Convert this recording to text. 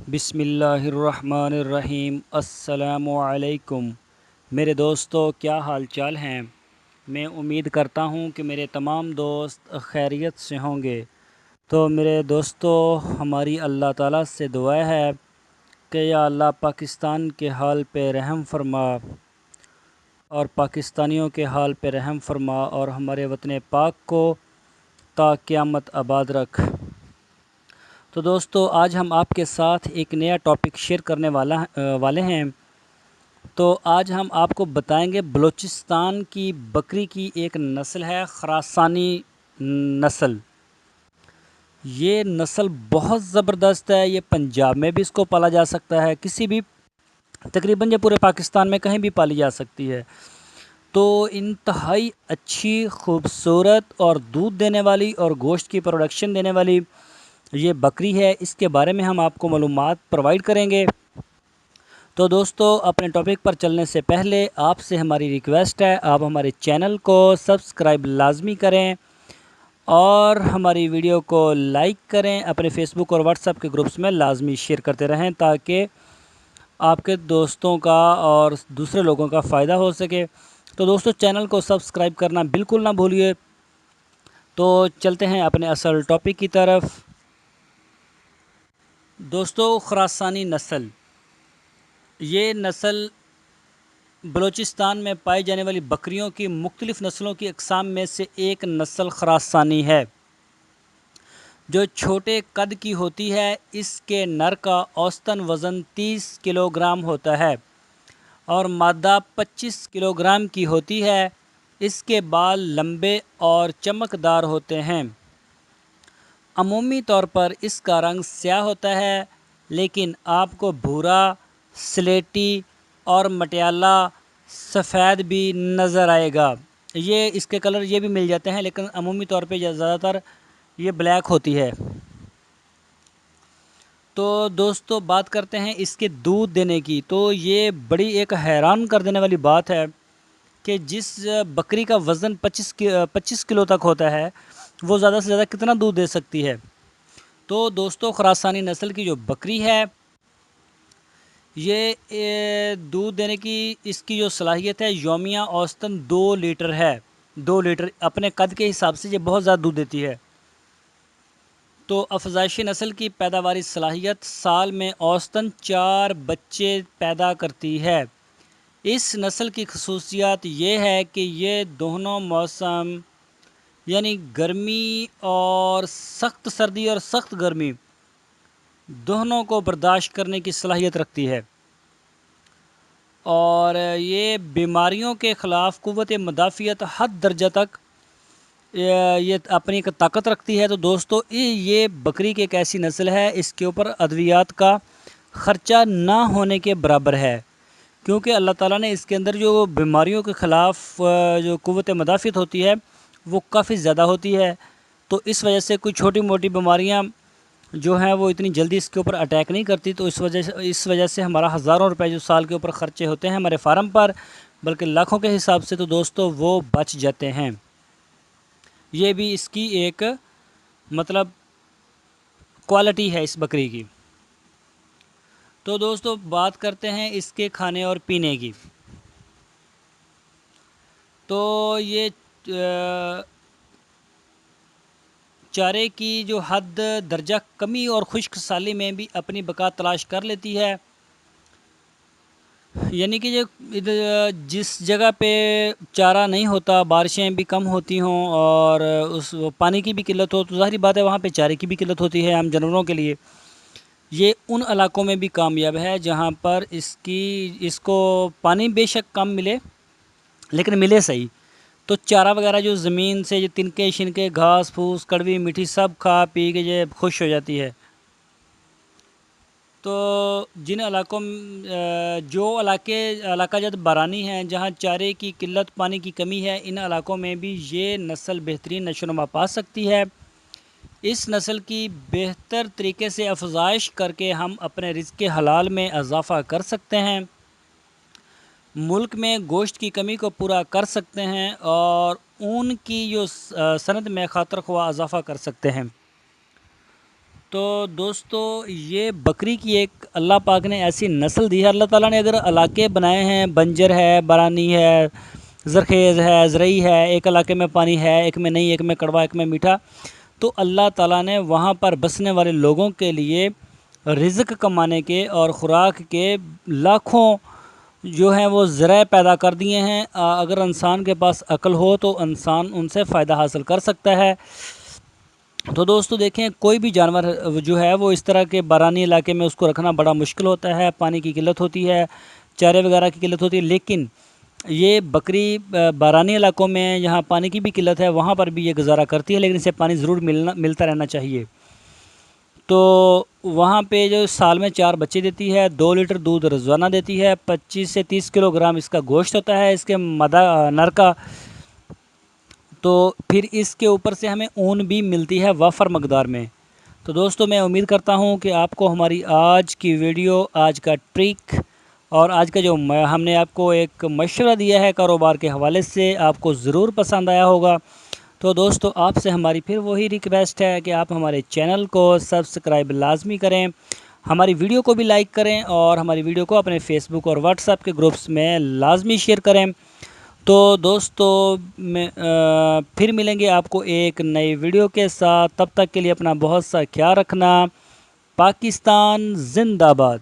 बिस्मिल्लाहिर्रहमानिर्रहीम। अस्सलामुअलैकुम मेरे दोस्तों, क्या हाल चाल हैं। मैं उम्मीद करता हूँ कि मेरे तमाम दोस्त खैरियत से होंगे। तो मेरे दोस्तों, हमारी अल्लाह ताला से दुआ है कि या अल्लाह पाकिस्तान के हाल पे रहम फरमा और पाकिस्तानियों के हाल पे रहम फरमा और हमारे वतन पाक को ता क़यामत आबाद रख। तो दोस्तों, आज हम आपके साथ एक नया टॉपिक शेयर करने वाले हैं। तो आज हम आपको बताएंगे बलूचिस्तान की बकरी की एक नस्ल है ख़ुरासानी नस्ल। ये नस्ल बहुत ज़बरदस्त है। ये पंजाब में भी इसको पाला जा सकता है, किसी भी तकरीबन ये पूरे पाकिस्तान में कहीं भी पाली जा सकती है। तो इंतहाई अच्छी, खूबसूरत और दूध देने वाली और गोश्त की प्रोडक्शन देने वाली ये बकरी है। इसके बारे में हम आपको मालूमात प्रोवाइड करेंगे। तो दोस्तों, अपने टॉपिक पर चलने से पहले आपसे हमारी रिक्वेस्ट है, आप हमारे चैनल को सब्सक्राइब लाजमी करें और हमारी वीडियो को लाइक करें। अपने फेसबुक और व्हाट्सएप के ग्रुप्स में लाजमी शेयर करते रहें ताकि आपके दोस्तों का और दूसरे लोगों का फ़ायदा हो सके। तो दोस्तों, चैनल को सब्सक्राइब करना बिल्कुल ना भूलिए। तो चलते हैं अपने असल टॉपिक की तरफ। दोस्तों, ख़ुरासानी नस्ल, ये नस्ल बलूचिस्तान में पाई जाने वाली बकरियों की मुख्तलिफ़ नस्लों की अक़साम में से एक नस्ल ख़ुरासानी है, जो छोटे कद की होती है। इसके नर का औसतन वज़न 30 किलोग्राम होता है और मादा 25 किलोग्राम की होती है। इसके बाल लंबे और चमकदार होते हैं। अमूमी तौर पर इसका रंग स्याह होता है, लेकिन आपको भूरा, स्लेटी और मटियाला सफ़ेद भी नज़र आएगा। ये इसके कलर ये भी मिल जाते हैं, लेकिन अमूमी तौर पे ज़्यादातर ये ब्लैक होती है। तो दोस्तों, बात करते हैं इसके दूध देने की। तो ये बड़ी एक हैरान कर देने वाली बात है कि जिस बकरी का वज़न 25 किलो तक होता है, वो ज़्यादा से ज़्यादा कितना दूध दे सकती है। तो दोस्तों, ख़ुरासानी नस्ल की जो बकरी है, ये दूध देने की इसकी जो सलाहियत है, यौमिया औसतन 2 लीटर है। 2 लीटर अपने कद के हिसाब से ये बहुत ज़्यादा दूध देती है। तो अफजाइशी नस्ल की पैदावारी सलाहियत साल में औसतन 4 बच्चे पैदा करती है। इस नस्ल की खसूसियात ये है कि ये दोनों मौसम यानी गर्मी और सख्त सर्दी और सख्त गर्मी दोनों को बर्दाश्त करने की सलाहियत रखती है और ये बीमारियों के ख़िलाफ़ क़ुव्वत मदाफ़ियत हद दर्जा तक ये अपनी एक ताकत रखती है। तो दोस्तों, ये बकरी की एक ऐसी नस्ल है, इसके ऊपर अद्वियात का ख़र्चा ना होने के बराबर है, क्योंकि अल्लाह ताला ने इसके अंदर जो बीमारियों के ख़िलाफ़ जो क़ुव्वत मदाफ़ियत होती है वो काफ़ी ज़्यादा होती है। तो इस वजह से कोई छोटी मोटी बीमारियां जो हैं वो इतनी जल्दी इसके ऊपर अटैक नहीं करती। तो इस वजह से हमारा हज़ारों रुपए जो साल के ऊपर ख़र्चे होते हैं हमारे फार्म पर, बल्कि लाखों के हिसाब से, तो दोस्तों वो बच जाते हैं। ये भी इसकी एक मतलब क्वालिटी है इस बकरी की। तो दोस्तों, बात करते हैं इसके खाने और पीने की। तो ये चारे की जो हद दर्जा कमी और खुश्क साली में भी अपनी बका तलाश कर लेती है। यानी कि इधर जिस जगह पे चारा नहीं होता, बारिशें भी कम होती हों और उस पानी की भी किल्लत हो, तो ज़ाहिर बात है वहाँ पे चारे की भी किल्लत होती है आम जानवरों के लिए। ये उन इलाकों में भी कामयाब है जहाँ पर इसको पानी बेशक कम मिले, लेकिन मिले सही। तो चारा वगैरह जो ज़मीन से ये तिनके शिनके घास फूस कड़वी मीठी सब खा पी के ये खुश हो जाती है। तो जिन इलाकों जो इलाका जब बारानी हैं, जहाँ चारे की किल्लत पानी की कमी है, इन इलाकों में भी ये नस्ल बेहतरीन नशोनुमा पा सकती है। इस नस्ल की बेहतर तरीके से अफजाइश करके हम अपने रिज़्क़ हलाल में इजाफ़ा कर सकते हैं, मुल्क में गोश्त की कमी को पूरा कर सकते हैं और ऊन की जो सनद में खातर ख्वाह इजाफ़ा कर सकते हैं। तो दोस्तों ये बकरी की एक अल्लाह पाक ने ऐसी नस्ल दी है। अल्लाह ताला ने अगर इलाके बनाए हैं, बंजर है, बरानी है, ज़रखेज़ है, ज़रई है, एक इलाके में पानी है, एक में नहीं, एक में कड़वा, एक में मीठा, तो अल्लाह ताला ने वहाँ पर बसने वाले लोगों के लिए रिज़्क़ कमाने के और ख़ुराक के लाखों जो हैं वो ज़राए पैदा कर दिए हैं। अगर इंसान के पास अक्ल हो तो इंसान उनसे फ़ायदा हासिल कर सकता है। तो दोस्तों देखें, कोई भी जानवर जो है वो इस तरह के बारानी इलाके में उसको रखना बड़ा मुश्किल होता है, पानी की किल्लत होती है, चारे वगैरह की किल्लत होती है। लेकिन ये बकरी बारानी इलाकों में जहाँ पानी की भी किल्लत है वहाँ पर भी ये गुजारा करती है, लेकिन इसे पानी ज़रूर मिलता रहना चाहिए। तो वहाँ पे जो साल में 4 बच्चे देती है, 2 लीटर दूध रोज़ाना देती है, 25 से 30 किलोग्राम इसका गोश्त होता है इसके नर का। तो फिर इसके ऊपर से हमें ऊन भी मिलती है वाफर मकदार में। तो दोस्तों मैं उम्मीद करता हूँ कि आपको हमारी आज की वीडियो, आज का ट्रिक और आज का जो हमने आपको एक मशवरा दिया है कारोबार के हवाले से, आपको ज़रूर पसंद आया होगा। तो दोस्तों आपसे हमारी फिर वही रिक्वेस्ट है कि आप हमारे चैनल को सब्सक्राइब लाजमी करें, हमारी वीडियो को भी लाइक करें और हमारी वीडियो को अपने फेसबुक और व्हाट्सएप के ग्रुप्स में लाजमी शेयर करें। तो दोस्तों फिर मिलेंगे आपको एक नई वीडियो के साथ। तब तक के लिए अपना बहुत सा ख्याल रखना। पाकिस्तान जिंदाबाद।